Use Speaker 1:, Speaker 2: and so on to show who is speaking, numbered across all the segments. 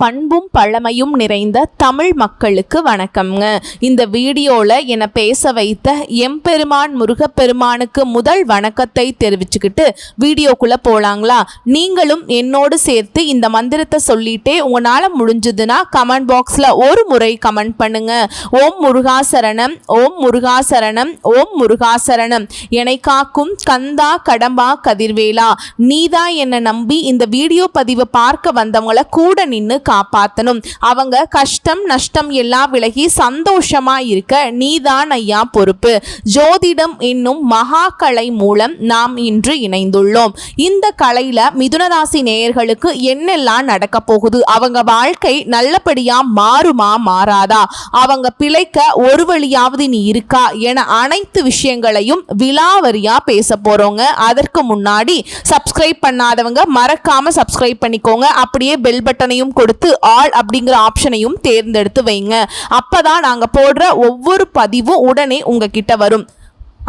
Speaker 1: பண்பும் பழமையும் நிறைந்த தமிழ் மக்களுக்கு வணக்கம்ங்க. இந்த வீடியோவில் என்னை பேச வைத்த எம்பெருமான் முருகப்பெருமானுக்கு முதல் வணக்கத்தை தெரிவிச்சுக்கிட்டு வீடியோக்குள்ளே போகலாங்களா? நீங்களும் என்னோடு சேர்த்து இந்த மந்திரத்தை சொல்லிட்டே உங்களால் முடிஞ்சதுன்னா கமெண்ட் பாக்ஸில் ஒரு முறை கமெண்ட் பண்ணுங்க. ஓம் முருகாசரணம், ஓம் முருகாசரணம், ஓம் முருகாசரணம். என்னை காக்கும் கந்தா கடம்பா கதிர்வேலா, நீதான் என்னை நம்பி இந்த வீடியோ பதிவை பார்க்க வந்தவங்களை கூட நின்று காப்பாத்தணும். அவங்க கஷ்டம் நஷ்டம் எல்லாம் விலகி சந்தோஷமா இருக்க நீதான் ஐயா பொறுப்பு. ஜோதிடம் என்னும் மகா கலை மூலம் நாம் இன்று இணைந்துள்ளோம். இந்த கலையில மிதுனராசி நேயர்களுக்கு என்னெல்லாம் நடக்க போகுது, அவங்க வாழ்க்கை நல்லபடியா மாறுமா மாறாதா, அவங்க பிழைக்க ஒரு வழியாவது நீ இருக்கா என அனைத்து விஷயங்களையும் விலாவரியா பேச போறோங்க. அதற்கு முன்னாடி சப்ஸ்கிரைப் பண்ணாதவங்க மறக்காம சப்ஸ்கிரைப் பண்ணிக்கோங்க. அப்படியே பெல் பட்டனையும் கொடுத்து ஆல் அப்படிங்கிற ஆப்ஷனையும் தேர்ந்தெடுத்து வைங்க. அப்பதான் நாங்க போடுற ஒவ்வொரு பதிவும் உடனே உங்ககிட்ட வரும்.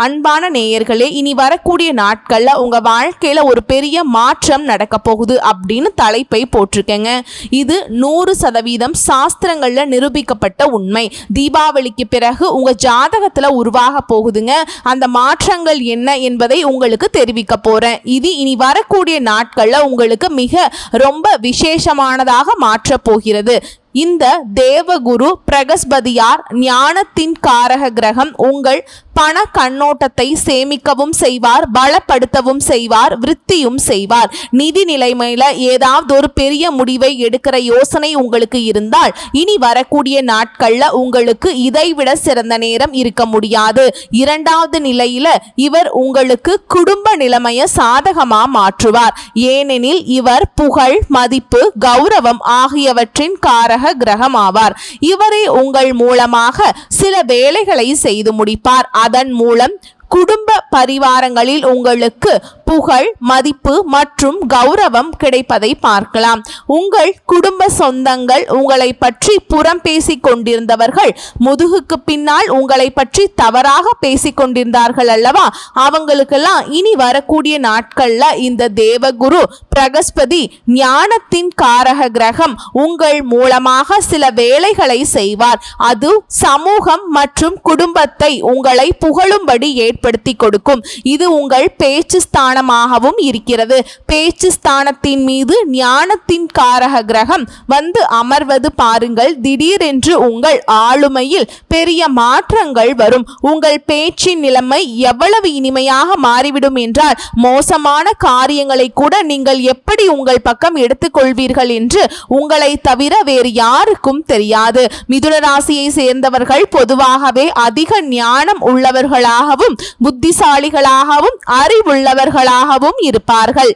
Speaker 1: அன்பான நேயர்களே, இனி வரக்கூடிய நாட்கள்ல உங்க வாழ்க்கையில ஒரு பெரிய மாற்றம் நடக்க போகுது அப்படின்னு தலைப்பை போட்டிருக்கேங்க. இது 100% சாஸ்திரங்கள்ல நிரூபிக்கப்பட்ட உண்மை. தீபாவளிக்கு பிறகு உங்க ஜாதகத்துல உருவாக போகுதுங்க. அந்த மாற்றங்கள் என்ன என்பதை உங்களுக்கு தெரிவிக்க போறேன். இது இனி வரக்கூடிய நாட்கள்ல உங்களுக்கு மிக ரொம்ப விசேஷமானதாக மாற்ற போகிறது. இந்த தேவகுரு பிரகஸ்பதியார் ஞானத்தின் காரக கிரகம். உங்கள் பண கண்ணோட்டத்தை சேமிக்கவும் செய்வார், பலப்படுத்தவும் செய்வார், விருத்தியும் செய்வார். நிதி நிலைமையில ஏதாவது ஒரு பெரிய முடிவை எடுக்கிற யோசனை உங்களுக்கு இருந்தால் இனி வரக்கூடிய நாட்கள்ல உங்களுக்கு இதைவிட சிறந்த நேரம் இருக்க முடியாது. இரண்டாவது நிலையில இவர் உங்களுக்கு குடும்ப நிலைமையை சாதகமா மாற்றுவார். ஏனெனில் இவர் புகழ், மதிப்பு, கௌரவம் ஆகியவற்றின் காரக கிரகம் ஆவார். இவரே உங்கள் மூலமாக சில வேலைகளை செய்து முடிப்பார். அதன் மூலம் குடும்ப பரிவாரங்களில் உங்களுக்கு புகழ், மதிப்பு மற்றும் கௌரவம் கிடைப்பதை பார்க்கலாம். உங்கள் குடும்ப சொந்தங்கள் உங்களை பற்றி புறம் பேசிக் கொண்டிருந்தவர்கள் முதுகுக்கு பின்னால் உங்களை பற்றி தவறாக பேசிக் கொண்டிருந்தார்கள் அல்லவா, அவங்களுக்கெல்லாம் இனி வரக்கூடிய நாட்கள்ல இந்த தேவகுரு பிரகஸ்பதி ஞானத்தின் காரக கிரகம் உங்கள் மூலமாக சில வேலைகளை செய்வார். அது சமூகம் மற்றும் குடும்பத்தை உங்களை புகழும்படி ஏற்படுத்தி கொடுக்கும். இது உங்கள் பேச்சு ஸ்தானமாகவும் இருக்கிறது. பேச்சு ஸ்தானத்தின் மீது ஞானத்தின் காரக கிரகம் வந்து அமர்வது பாருங்கள். திடீரென்று உங்கள் ஆளுமையில் பெரிய மாற்றங்கள் வரும். உங்கள் பேச்சின் நிலைமை எவ்வளவு இனிமையாக மாறிவிடும் என்றால் மோசமான காரியங்களை கூட நீங்கள் எப்படி உங்கள் பக்கம் எடுத்துக்கொள்வீர்கள் என்று உங்களை தவிர வேறு யாருக்கும் தெரியாது. மிதுன ராசியை சேர்ந்தவர்கள் பொதுவாகவே அதிக ஞானம் உள்ளவர்களாகவும் புத்திசாலிகளாகவும் அறிவுள்ளவர்களாகவும் இருப்பார்கள்.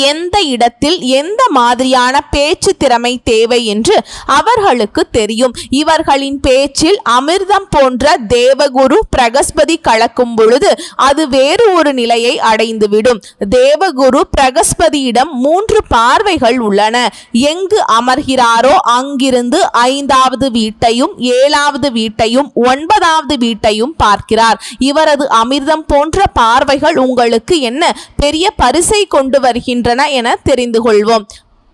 Speaker 1: எந்த இடத்தில் எந்த மாதிரியான பேச்சு திறமை தேவை என்று அவர்களுக்கு தெரியும். இவர்களின் பேச்சில் அமிர்தம் போன்ற தேவகுரு பிரகஸ்பதி கலக்கும் பொழுது அது வேறு ஒரு நிலையை அடைந்துவிடும். தேவகுரு பிரகஸ்பதியிடம் 3 பார்வைகள் உள்ளன. எங்கு அமர்கிறாரோ அங்கிருந்து 5வது வீட்டையும் 7வது வீட்டையும் 9வது வீட்டையும் பார்க்கிறார். இவரது அமிர்தம் போன்ற பார்வைகள் உங்களுக்கு என்ன பெரிய பரிசை கொண்டு வருகின்றன என தெரிந்து கொள்வோம்.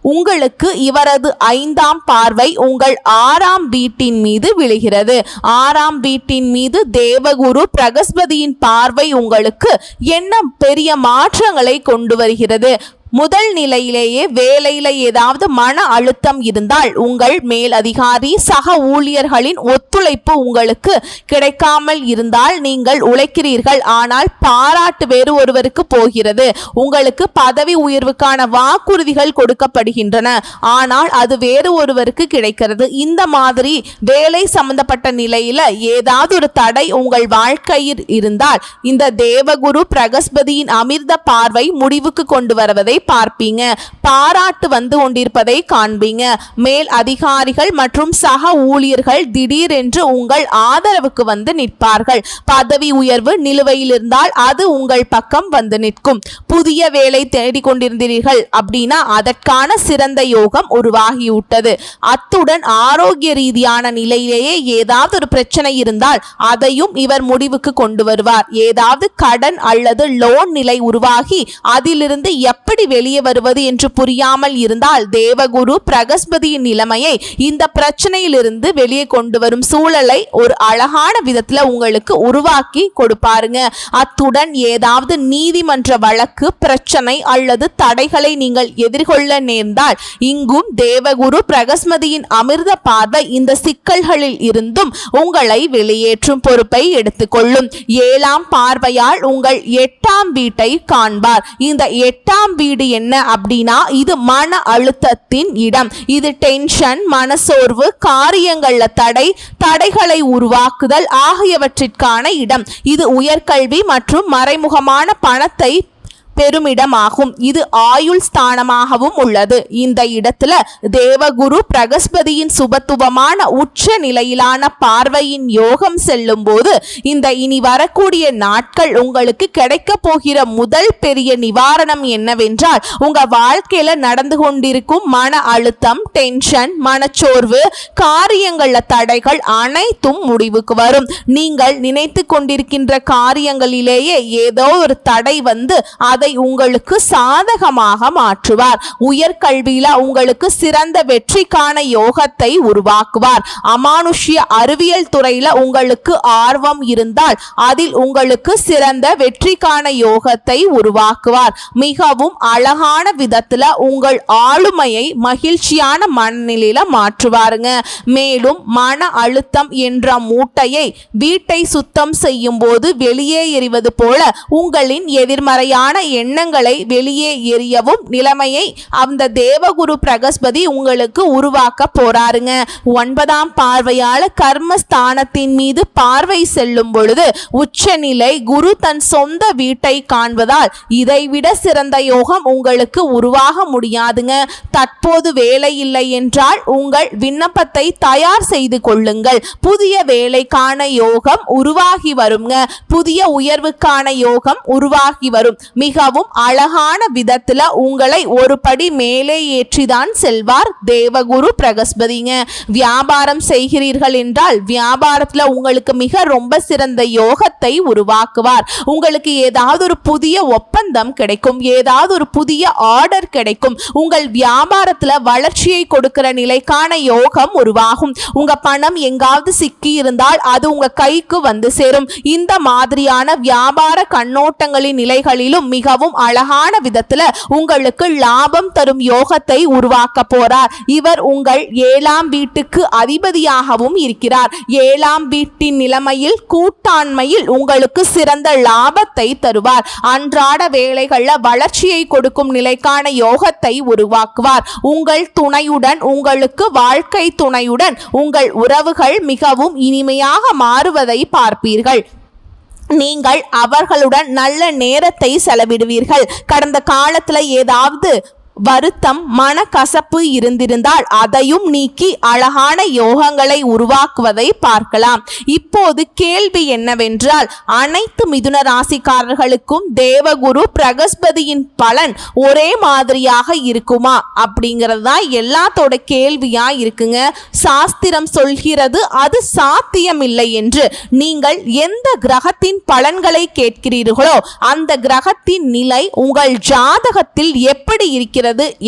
Speaker 1: உங்களுக்கு இவரது 5ஆம் பார்வை உங்கள் 6ஆம் வீட்டின் மீது விழுகிறது. 6ஆம் வீட்டின் மீது தேவகுரு பிரகஸ்பதியின் பார்வை உங்களுக்கு என்ன பெரிய மாற்றங்களை கொண்டு வருகிறது. முதல் நிலையிலேயே வேலையில ஏதாவது மன அழுத்தம் இருந்தால் உங்கள் மேல் அதிகாரி சக ஊழியர்களின் ஒத்துழைப்பு உங்களுக்கு கிடைக்காமல் இருந்தால் நீங்கள் உழைக்கிறீர்கள், ஆனால் பாராட்டு வேறு ஒருவருக்கு போகிறது. உங்களுக்கு பதவி உயர்வுக்கான வாக்குறுதிகள் கொடுக்கப்படுகின்றன, ஆனால் அது வேறு ஒருவருக்கு கிடைக்கிறது. இந்த மாதிரி வேலை சம்பந்தப்பட்ட நிலையில ஏதாவது ஒரு தடை உங்கள் வாழ்க்கையில் இருந்தால் இந்த தேவகுரு பிரகஸ்பதியின் அமிர்த பார்வை முடிவுக்கு கொண்டு வருவதை பார்ப்பீங்க. பாராட்டு வந்து கொண்டிருப்பதை காண்பீங்க. மேல் அதிகாரிகள் மற்றும் சக ஊழியர்கள் திடீரென்று உங்கள் ஆதரவுக்கு வந்து நிற்பார்கள். பதவி உயர்வு நிலுவையில் இருந்தால் அது உங்கள் பக்கம் வந்து நிற்கும். புதிய வேலை தேடிக்கொண்டிருந்தீர்கள் அப்படின்னா அதற்கான சிறந்த யோகம் உருவாகிவிட்டது. அத்துடன் ஆரோக்கிய ரீதியான நிலையிலேயே ஏதாவது ஒரு பிரச்சனை இருந்தால் அதையும் இவர் முடிவுக்கு கொண்டு வருவார். ஏதாவது கடன் அல்லது லோன் நிலை உருவாகி அதிலிருந்து எப்படி வெளியே வருவது என்று புரியாமல் இருந்தால் தேவகுரு பிரகஸ்பதியின் நிலைமையை இந்த பிரச்சனையிலிருந்து வெளியே கொண்டு வரும் சூழலை ஒரு அழகான விதத்துல உங்களுக்கு உருவாக்கி கொடுப்பாருங்க. அத்துடன் ஏதாவது நீதிமன்ற வழக்கு பிரச்சனை அல்லது தடைகளை நீங்கள் எதிர்கொள்ள நேர்ந்தால் இங்கும் தேவகுரு பிரகஸ்பதியின் அமிர்த பார்வை இந்த சிக்கல்களில் இருந்தும் உங்களை வெளியேற்றும் பொறுப்பை எடுத்துக்கொள்ளும். 7ஆம் பார்வையால் உங்கள் 8ஆம் வீட்டை காண்பார். இந்த 8ஆம் வீடு என்ன அப்படின்னா இது மன அழுத்தத்தின் இடம். இது டென்ஷன், மனசோர்வு, காரியங்கள்ல தடைகளை உருவாக்குதல் ஆகியவற்றிற்கான இடம். இது உயர்கல்வி மற்றும் மறைமுகமான பணத்தை பெருமிடமாகும். இது ஆயுள் ஸ்தானமாகவும் உள்ளது. இந்த இடத்துல தேவகுரு பிரகஸ்பதியின் சுபத்துவமான உச்ச நிலையிலான பார்வையின் யோகம் செல்லும் போது இந்த இனி வரக்கூடிய நாட்கள் உங்களுக்கு கிடைக்க போகிற முதல் பெரிய நிவாரணம் என்னவென்றால் உங்க வாழ்க்கையில நடந்து கொண்டிருக்கும் மன அழுத்தம், டென்ஷன், மனச்சோர்வு, காரியங்கள்ல தடைகள் அனைத்தும் முடிவுக்கு வரும். நீங்கள் நினைத்து கொண்டிருக்கின்ற காரியங்களிலேயே ஏதோ ஒரு தடை வந்து அதை உங்களுக்கு சாதகமாக மாற்றுவார். உயர்கல்வியில உங்களுக்கு சிறந்த வெற்றிக்கான யோகத்தை உருவாக்குவார். அமானுஷ்ய அறிவியல் துறையில உங்களுக்கு ஆர்வம் இருந்தால் அதில் உங்களுக்கு சிறந்த வெற்றிக்கான யோகத்தை உருவாக்குவார். மிகவும் அழகான விதத்துல உங்கள் ஆளுமையை மகிழ்ச்சியான மனநிலையில மாற்றுவாருங்க. மேலும் மன அழுத்தம் என்ற மூட்டையை வீட்டை சுத்தம் செய்யும் போது வெளியே எறிவது போல உங்களின் எதிர்மறையான எண்ணங்களை வெளியே எறியவும் நிலைமையை அந்த தேவகுரு பிரகஸ்பதி உங்களுக்கு உருவாக்க போறாருங்க. 9ஆம் பார்வையால கர்மஸ்தானத்தின் மீது பார்வை செல்லும் பொழுது உச்சநிலை குரு தன் சொந்த வீட்டை காண்பதால் இதைவிட சிறந்த யோகம் உங்களுக்கு உருவாக முடியாதுங்க. தற்போது வேலை இல்லை என்றால் உங்கள் விண்ணப்பத்தை தயார் செய்து கொள்ளுங்கள். புதிய வேலைக்கான யோகம் உருவாகி வருங்க. புதிய உயர்வுக்கான யோகம் உருவாகி வரும். மிகவும் அழகான விதத்துல உங்களை ஒரு படி மேலே ஏற்றிதான் செல்வார் தேவகுரு பிரகஸ்பதிங்க. வியாபாரம் செய்கிறீர்கள் என்றால் வியாபாரத்துல உங்களுக்கு மிக ரொம்ப சிறந்த யோகத்தை உருவாக்குவார். உங்களுக்கு ஏதாவது ஒரு புதிய ஒப்பந்தம் கிடைக்கும், ஏதாவது ஒரு புதிய ஆர்டர் கிடைக்கும். உங்கள் வியாபாரத்துல வளர்ச்சியை கொடுக்கிற நிலைக்கான யோகம் உருவாகும். உங்க பணம் எங்காவது சிக்கி இருந்தால் அது உங்க கைக்கு வந்து சேரும். இந்த மாதிரியான வியாபார கண்ணோட்டங்களின் நிலைகளிலும் மிகவும் அழகான விதத்துல உங்களுக்கு லாபம் தரும் யோகத்தை உருவாக்க போறார். இவர் உங்கள் 7ஆம் வீட்டுக்கு அதிபதியாகவும் இருக்கிறார். 7ஆம் வீட்டின் நிலைமையில் கூட்டாண்மையில் உங்களுக்கு சிறந்த லாபத்தை தருவார். அன்றாட வேலைகள்ல வளர்ச்சியை கொடுக்கும் நிலைக்கான யோகத்தை உருவாக்குவார். உங்கள் துணையுடன், உங்களுக்கு வாழ்க்கை துணையுடன் உங்கள் உறவுகள் மிகவும் இனிமையாக மாறுவதை பார்ப்பீர்கள். நீங்கள் அவர்களுடன் நல்ல நேரத்தை செலவிடுவீர்கள். கடந்த காலத்துல ஏதாவது வருத்தம், மனக்கசப்பு இருந்திருந்தால் அதையும் நீக்கி அழகான யோகங்களை உருவாக்குவதை பார்க்கலாம். இப்போது கேள்வி என்னவென்றால் அனைத்து மிதுன ராசிக்காரர்களுக்கும் தேவகுரு பிரகஸ்பதியின் பலன் ஒரே மாதிரியாக இருக்குமா அப்படிங்கிறது தான் எல்லாத்தோட கேள்வியா இருக்குங்க. சாஸ்திரம் சொல்கிறது அது சாத்தியமில்லை என்று. நீங்கள் எந்த கிரகத்தின் பலன்களை கேட்கிறீர்களோ அந்த கிரகத்தின் நிலை உங்கள் ஜாதகத்தில் எப்படி இருக்கிறது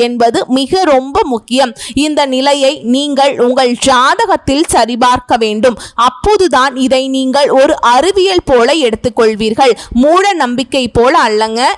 Speaker 1: என்பது மிக ரொம்ப முக்கியம். இந்த நிலையை நீங்கள் உங்கள் ஜாதகத்தில் சரிபார்க்க வேண்டும். அப்போதுதான் இதை நீங்கள் ஒரு அறிவியல் போல எடுத்துக்கொள்வீர்கள். மூட நம்பிக்கை போல அல்லங்க.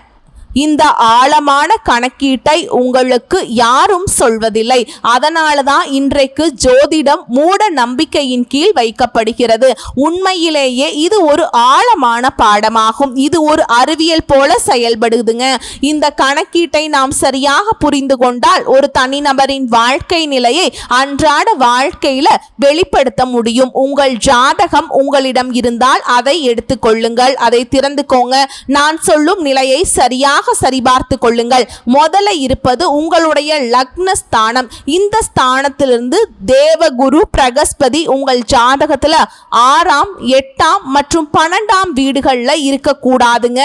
Speaker 1: இந்த ஆழமான கணக்கீட்டை உங்களுக்கு யாரும் சொல்வதில்லை. அதனால தான் இன்றைக்கு ஜோதிடம் மூட நம்பிக்கையின் கீழ் வைக்கப்படுகிறது. உண்மையிலேயே இது ஒரு ஆழமான பாடமாகும். இது ஒரு அறிவியல் போல செயல்படுதுங்க. இந்த கணக்கீட்டை நாம் சரியாக புரிந்து கொண்டால் ஒரு தனிநபரின் வாழ்க்கை நிலையை அன்றாட வாழ்க்கையில வெளிப்படுத்த முடியும். உங்கள் ஜாதகம் உங்களிடம் இருந்தால் அதை எடுத்துக்கொள்ளுங்கள், அதை திறந்துக்கோங்க. நான் சொல்லும் நிலையை சரியாக சரிபார்த்து கொள்ளுங்கள். முதல்ல இருப்பது உங்களுடைய லக்ன ஸ்தானம். இந்த ஸ்தானத்திலிருந்து தேவகுரு பிரகஸ்பதி உங்கள் ஜாதகத்துல 6ஆம், 8ஆம் மற்றும் 12ஆம் வீடுகள்ல இருக்க கூடாதுங்க.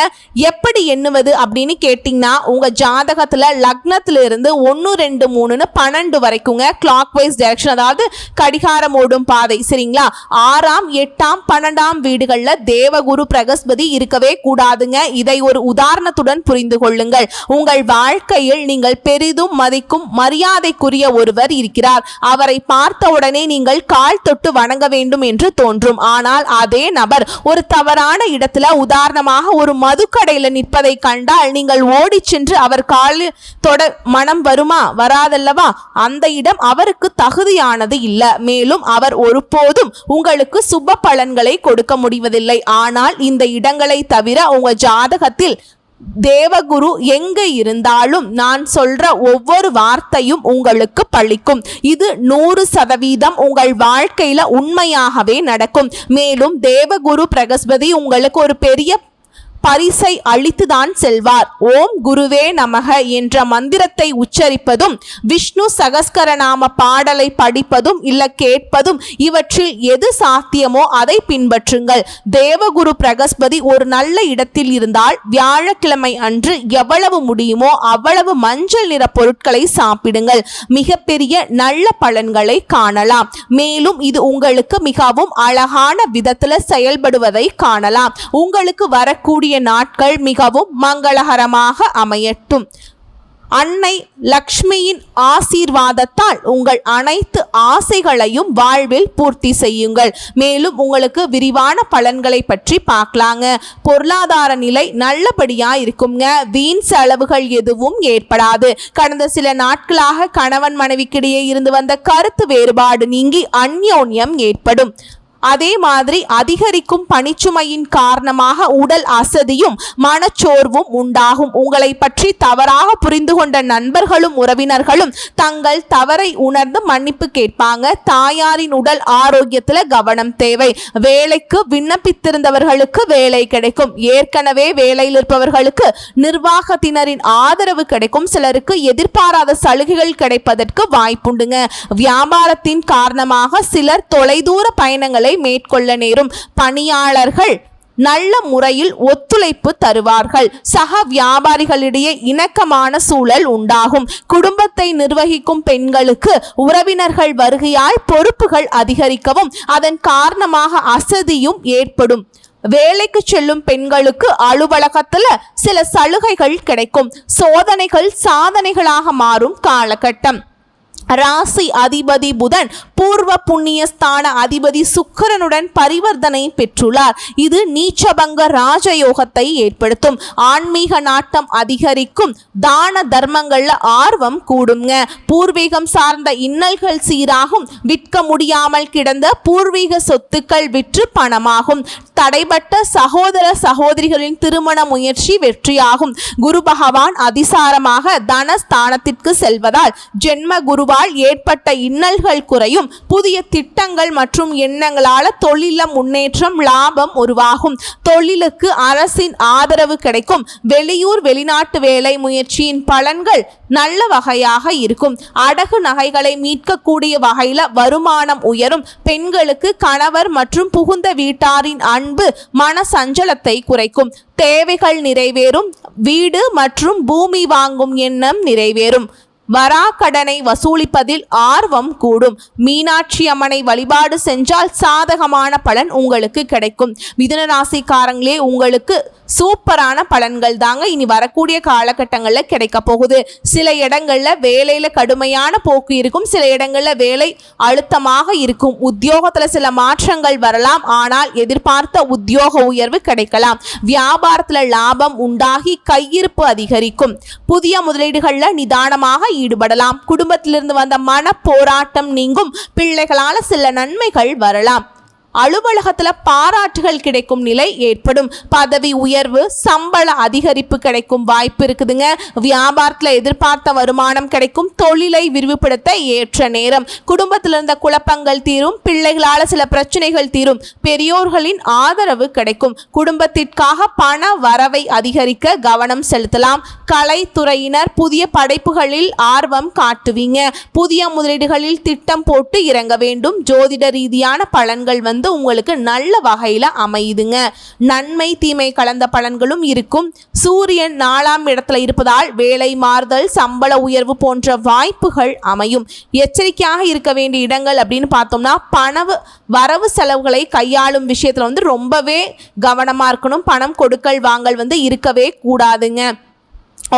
Speaker 1: எப்படி எண்ணுவது அப்படின்னு கேட்டீங்கன்னா உங்க ஜாதகத்துல லக்னத்துல இருந்து 1, 2, 3ன்னு 12 வரைக்குங்க கிளாக் வைஸ் டைரக்ஷன், அதாவது கடிகாரம் ஓடும் பாதை, சரிங்களா? 6ஆம், 8ஆம், 12ஆம் வீடுகள்ல தேவகுரு பிரகஸ்பதி இருக்கவே கூடாதுங்க. இதை ஒரு உதாரணத்துடன் புரிந்து புரிந்து கொள்ளுங்கள். உங்கள் வாழ்க்கையில் நீங்கள் பெரிதும் மதிக்கும் மரியாதைக்குரிய ஒருவர் இருக்கிறார். அவரை பார்த்தவுடனே நீங்கள் கால் தொட்டு வணங்க வேண்டும் என்று தோன்றும். ஆனால் அதே நபர் ஒரு தவறான இடத்துல, உதாரணமாக ஒரு மதுக்கடையில நிற்பதை கண்டால் நீங்கள் ஓடி சென்று அவர் காலில் தொட மனம் வருமா? வராதல்லவா? அந்த இடம் அவருக்கு தகுதியானது இல்ல. மேலும் அவர் ஒருபோதும் உங்களுக்கு சுப பலன்களை கொடுக்க முடிவதில்லை. ஆனால் இந்த இடங்களை தவிர உங்க ஜாதகத்தில் தேவகுரு எங்க இருந்தாலும் நான் சொல்ற ஒவ்வொரு வார்த்தையும் உங்களுக்கு பழிக்கும். இது 100% உங்கள் வாழ்க்கையில உண்மையாகவே நடக்கும். மேலும் தேவகுரு பிரகஸ்பதி உங்களுக்கு ஒரு பெரிய பரிசை அளித்துதான் செல்வார். ஓம் குருவே நமக என்ற மந்திரத்தை உச்சரிப்பதும், விஷ்ணு சகஸ்கரநாம பாடலை படிப்பதும் இல்ல கேட்பதும், இவற்றில் எது சாத்தியமோ அதை பின்பற்றுங்கள். தேவகுரு பிரகஸ்பதி ஒரு நல்ல இடத்தில் இருந்தால் வியாழக்கிழமை அன்று எவ்வளவு முடியுமோ அவ்வளவு மஞ்சள் நிற பொருட்களை சாப்பிடுங்கள். மிகப்பெரிய நல்ல பலன்களை காணலாம். மேலும் இது உங்களுக்கு மிகவும் அழகான விதத்துல செயல்படுவதை காணலாம். உங்களுக்கு வரக்கூடிய நாட்கள் மிகவும் மங்களகரமாக அமையட்டும். அன்னை லக்ஷ்மியின் ஆசீர்வாதத்தால் உங்கள் அனைத்து ஆசைகளையும் வாழ்வில் பூர்த்தி செய்யுங்கள். மேலும் உங்களுக்கு விரிவான பலன்களை பற்றி பார்க்கலாங்க. பொருளாதார நிலை நல்லபடியா இருக்குங்க. வீண் செலவுகள் எதுவும் ஏற்படாது. கடந்த சில நாட்களாக கணவன் மனைவிக்கிடையே இருந்து வந்த கருத்து வேறுபாடு நீங்கி அந்யோன்யம் ஏற்படும். அதே மாதிரி அதிகரிக்கும் பணிச்சுமையின் காரணமாக உடல் அசதியும் மனச்சோர்வும் உண்டாகும். உங்களை பற்றி தவறாக புரிந்து கொண்ட நண்பர்களும் உறவினர்களும் தங்கள் தவறை உணர்ந்து மன்னிப்பு கேட்பாங்க. தாயாரின் உடல் ஆரோக்கியத்துல கவனம் தேவை. வேலைக்கு விண்ணப்பித்திருந்தவர்களுக்கு வேலை கிடைக்கும். ஏற்கனவே வேலையில் இருப்பவர்களுக்கு நிர்வாகத்தினரின் ஆதரவு கிடைக்கும். சிலருக்கு எதிர்பாராத சலுகைகள் கிடைப்பதற்கு வாய்ப்புண்டுங்க. வியாபாரத்தின் காரணமாக சிலர் தொலைதூர பயணங்களை மேற்கொள்ள நேரும். பணியாளர்கள் நல்ல முறையில் ஒத்துழைப்பு தருவார்கள். சக வியாபாரிகளிடையே இணக்கமான சூழல் உண்டாகும். குடும்பத்தை நிர்வகிக்கும் பெண்களுக்கு உறவினர்கள் வருகையால் பொறுப்புகள் அதிகரிக்கவும் அதன் காரணமாக அசதியும் ஏற்படும். வேலைக்கு செல்லும் பெண்களுக்கு அலுவலகத்துல சில சலுகைகள் கிடைக்கும். சோதனைகள் சாதனைகளாக மாறும் காலகட்டம். ராசி அதிபதி புதன் பூர்வ புண்ணியஸ்தான அதிபதி சுக்கிரனுடன் பரிவர்த்தனை பெற்றுள்ளார். இது நீச்சபங்க ராஜயோகத்தை ஏற்படுத்தும். ஆன்மீக நாட்டம் அதிகரிக்கும். தான தர்மங்கள்ல ஆர்வம் கூடுங்க. பூர்வீகம் சார்ந்த இன்னல்கள் சீராகும். விற்க முடியாமல் கிடந்த பூர்வீக சொத்துக்கள் விற்று பணமாகும். தடைபட்ட சகோதர சகோதரிகளின் திருமண முயற்சி வெற்றியாகும். குரு பகவான் அதிசாரமாக தனஸ்தானத்திற்கு செல்வதால் ஜென்ம குருவால் ஏற்பட்ட இன்னல்கள் குறையும். புதிய திட்டங்கள் மற்றும் எண்ணங்களால தொழில முன்னேற்றம், லாபம் உருவாகும். தொழிலுக்கு அரசின் ஆதரவு கிடைக்கும். வெளியூர் வெளிநாட்டு வேலை முயற்சியின் பலன்கள் நல்ல வகையாக இருக்கும். அடகு நகைகளை மீட்கக்கூடிய வகையில வருமானம் உயரும். பெண்களுக்கு கணவர் மற்றும் புகுந்த வீட்டாரின் அன்பு மன சஞ்சலத்தை குறைக்கும். தேவைகள் நிறைவேறும். வீடு மற்றும் பூமி வாங்கும் எண்ணம் நிறைவேறும். வராக்கடனை வசூலிப்பதில் ஆர்வம் கூடும். மீனாட்சி அம்மனை வழிபாடு செஞ்சால் சாதகமான பலன் உங்களுக்கு கிடைக்கும். மிதுன ராசிக்காரங்களே, உங்களுக்கு சூப்பரான பலன்கள் தாங்க இனி வரக்கூடிய காலகட்டங்களில் கிடைக்க போகுது. சில இடங்கள்ல வேலையில கடுமையான போக்கு இருக்கும். சில இடங்கள்ல வேலை அழுத்தமாக இருக்கும். உத்தியோகத்துல சில மாற்றங்கள் வரலாம். ஆனால் எதிர்பார்த்த உத்தியோக உயர்வு கிடைக்கலாம். வியாபாரத்துல லாபம் உண்டாகி கையிருப்பு அதிகரிக்கும். புதிய முதலீடுகள்ல நிதானமாக ஈடுபடலாம். குடும்பத்திலிருந்து வந்த மன போராட்டம் நீங்கும். பிள்ளைகளால சில நன்மைகள் வரலாம். அலுவலகத்துல பாராட்டுகள் கிடைக்கும் நிலை ஏற்படும். பதவி உயர்வு, சம்பள அதிகரிப்பு கிடைக்கும் வாய்ப்பு இருக்குதுங்க. வியாபாரத்துல எதிர்பார்த்த வருமானம் கிடைக்கும். தொழிலை விரிவுபடுத்த ஏற்ற நேரம். குடும்பத்தில் இருந்த குழப்பங்கள் தீரும். பிள்ளைகளால சில பிரச்சனைகள் தீரும். பெரியோர்களின் ஆதரவு கிடைக்கும். குடும்பத்திற்காக பண வரவை அதிகரிக்க கவனம் செலுத்தலாம். கலைத்துறையினர் புதிய படைப்புகளில் ஆர்வம் காட்டுவீங்க. புதிய முதலீடுகளில் திட்டம் போட்டு இறங்க வேண்டும். ஜோதிட ரீதியான பலன்கள் உங்களுக்கு நல்ல வகையில அமையுதுங்க. நன்மை தீமை கலந்த பலன்களும் இருக்கும். சூரியன் 4ஆம் இடத்துல இருப்பதால் வேலை மாறுதல், சம்பள உயர்வு போன்ற வாய்ப்புகள் அமையும். எச்சரிக்கையாக இருக்க வேண்டிய இடங்கள் அப்படின்னு பார்த்தோம்னா, வரவு செலவுகளை கையாளும் விஷயத்துல ரொம்பவே கவனமா இருக்கணும். பணம் கொடுக்கல் வாங்கல் இருக்கவே கூடாதுங்க.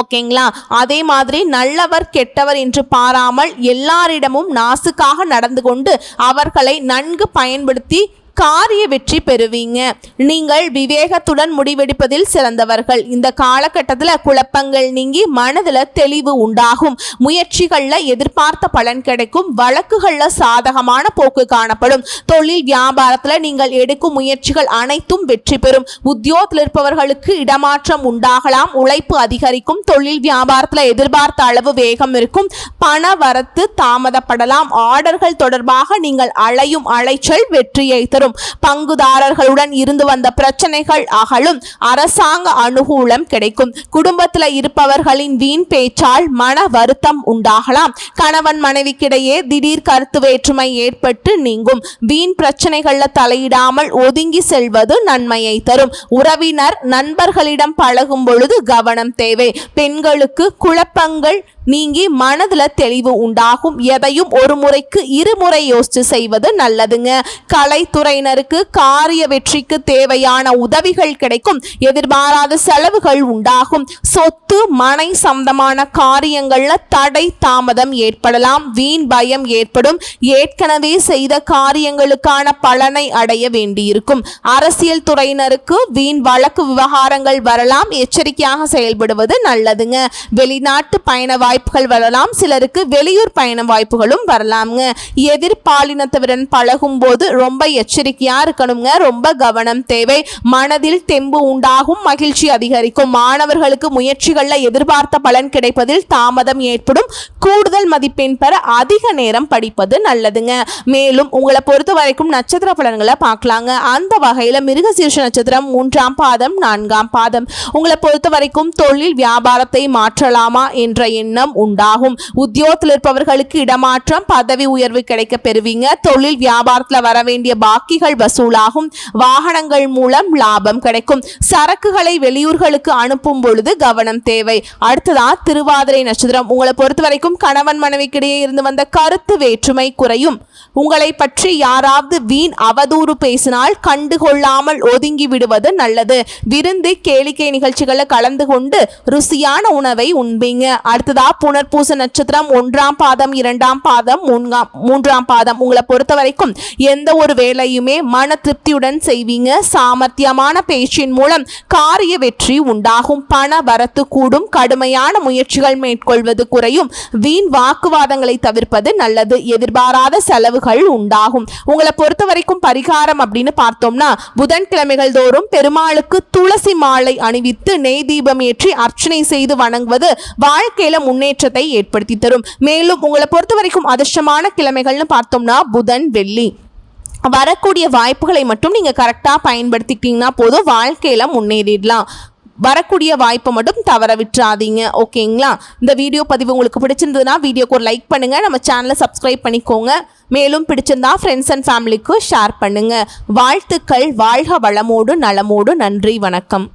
Speaker 1: ஓகேங்களா? அதே மாதிரி நல்லவர் கெட்டவர் என்று பாராமல் எல்லாரிடமும் நாசுக்காக நடந்து கொண்டு அவர்களை நன்கு பயன்படுத்தி காரிய வெற்றி பெறுவீங்க. நீங்கள் விவேகத்துடன் முடிவெடுப்பதில் சிறந்தவர்கள். இந்த காலகட்டத்தில் குழப்பங்கள் நீங்கி மனதில் தெளிவு உண்டாகும். முயற்சிகளில் எதிர்பார்த்த பலன் கிடைக்கும். வழக்குகளில் சாதகமான போக்கு காணப்படும். தொழில் வியாபாரத்தில் நீங்கள் எடுக்கும் முயற்சிகள் அனைத்தும் வெற்றி பெறும். உத்தியோகத்தில் இருப்பவர்களுக்கு இடமாற்றம் உண்டாகலாம். உழைப்பு அதிகரிக்கும். தொழில் வியாபாரத்தில் எதிர்பார்த்த அளவு வேகம் இருக்கும். பண வரத்து தாமதப்படலாம். ஆர்டர்கள் தொடர்பாக நீங்கள் அலையும் அலைச்சல் வெற்றியை தரும். பங்குதாரர்களுடன் இருந்து வந்த பிரச்சனைகள் அகலும். அரசாங்க அனுகூலம் கிடைக்கும். குடும்பத்தில் இருப்பவர்களின் வீண் பேச்சால் மன வருத்தம் உண்டாகலாம். கணவன் மனைவிக்கிடையே திடீர் கருத்து வேற்றுமை ஏற்பட்டு நீங்கும். வீண் பிரச்சனைகளில் தலையிடாமல் ஒதுங்கி செல்வது நன்மையை தரும். உறவினர் நண்பர்களிடம் பழகும் பொழுது கவனம் தேவை. பெண்களுக்கு குழப்பங்கள் நீங்கி மனதில் தெளிவு உண்டாகும். எதையும் ஒரு முறைக்கு இருமுறை யோசித்து செய்வது நல்லதுங்க. கலைத்துறையினருக்கு காரிய வெற்றிக்கு தேவையான உதவிகள் கிடைக்கும். எதிர்பாராத செலவுகள் உண்டாகும். சொத்து மனை சம்பந்தமான காரியங்கள்ல தடை தாமதம் ஏற்படலாம். வீண் பயம் ஏற்படும். ஏற்கனவே செய்த காரியங்களுக்கான பலனை அடைய வேண்டியிருக்கும். அரசியல் துறையினருக்கு வீண் வழக்கு விவகாரங்கள் வரலாம். எச்சரிக்கையாக செயல்படுவது நல்லதுங்க. வெளிநாட்டு பயண வாய்ப்புகள் வரலாம். சிலருக்கு வெளியூர் பயண வாய்ப்புகளும் வரலாம்ங்க. எதிர்பாலினத்தவருடன் பழகும் போது ரொம்ப எச்சரிக்கையா இருக்கணுங்க. ரொம்ப கவனம் தேவை. மனதில் தெம்பு உண்டாகும். மகிழ்ச்சி அதிகரிக்கும். மாணவர்களுக்கு முயற்சிகள்ல எதிர்பார்த்த பலன் கிடைப்பதில் தாமதம் ஏற்படும். கூடுதல் மதிப்பெண் பெற அதிக நேரம் படிப்பது நல்லதுங்க. மேலும் உங்களை பொறுத்த வரைக்கும் நட்சத்திர பலன்களை பார்க்கலாங்க. அந்த வகையில மிருகசீர்ஷ நட்சத்திரம் 3ஆம் பாதம் 4ஆம் பாதம். உங்களை பொறுத்த வரைக்கும் தொழில் வியாபாரத்தை மாற்றலாமா என்ற எண்ணம் உண்டாகும். உத்தியோகத்தில் இருப்பவர்களுக்கு இடமாற்றம் பதவி உயர்வு கிடைக்க பெறுவீங்க. தொழில் வியாபாரத்தில் வர வேண்டிய பாக்கிகள் வசூலாகும். வாகனங்கள் மூலம் லாபம் கிடைக்கும். சரக்குகளை வெளியூர்களுக்கு அனுப்பும் பொழுது கவனம் தேவை. அடுத்ததா திருவாதிரை நட்சத்திரம். உங்களை பொறுத்த வரைக்கும் கணவன் மனைவிக்கிடையே இருந்து வந்த கருத்து வேற்றுமை குறையும். உங்களை பற்றி யாராவது வீண் அவதூறு பேசினால் கண்டுகொள்ளாமல் ஒதுங்கி விடுவது நல்லது. விருந்து கேளிக்கை நிகழ்ச்சிகளை கலந்து கொண்டு ருசியான உணவை உண்பீங்க. அடுத்ததா புனர்பூச நட்சத்திரம் 1ஆம் பாதம் 2ஆம் பாதம் 3ஆம் பாதம். உங்களை பொறுத்த வரைக்கும் எந்த ஒரு வேலையுமே மன திருப்தியுடன் செய்வீங்க. சாமர்த்தியமான பேச்சின் மூலம் காரிய வெற்றி உண்டாகும். பண வரத்து கூடும். கடுமையான முயற்சிகள் மேற்கொள்வது குறையும். வீண் வாக்குவாதங்களை தவிர்ப்பது நல்லது. எதிர்பாராத செலவுகள் உண்டாகும். உங்களை பொறுத்த வரைக்கும் பரிகாரம் அப்படின்னு பார்த்தோம்னா புதன்கிழமைகள் தோறும் பெருமாளுக்கு துளசி மாலை அணிவித்து நெய் தீபம் ஏற்றி அர்ச்சனை செய்து வணங்குவது வாழ்க்கையில முன்னேற்றத்தை ஏற்படுத்தி தரும். மேலும் உங்களை பொறுத்த வரைக்கும் அதிர்ஷ்டமான கிழமைகள்னு பார்த்தோம்னா புதன் வெள்ளி. வரக்கூடிய வாய்ப்புகளை மட்டும் நீங்க கரெக்டா பயன்படுத்திக்கிட்டீங்கன்னா போதும், வாழ்க்கையில முன்னேறிடலாம். வரக்கூடிய வாய்ப்பை மட்டும் தவற விட்டுறாதீங்க. ஓகேங்களா? இந்த வீடியோ பதிவு உங்களுக்கு பிடிச்சிருந்ததுன்னா வீடியோக்கு ஒரு லைக் பண்ணுங்க. நம்ம சேனலை சப்ஸ்கிரைப் பண்ணிக்கோங்க. மேலும் பிடிச்சிருந்தா ஃப்ரெண்ட்ஸ் அண்ட் ஃபேமிலிக்கு ஷேர் பண்ணுங்க. வாழ்த்துக்கள். வாழ்க வளமோடு நலமோடு. நன்றி. வணக்கம்.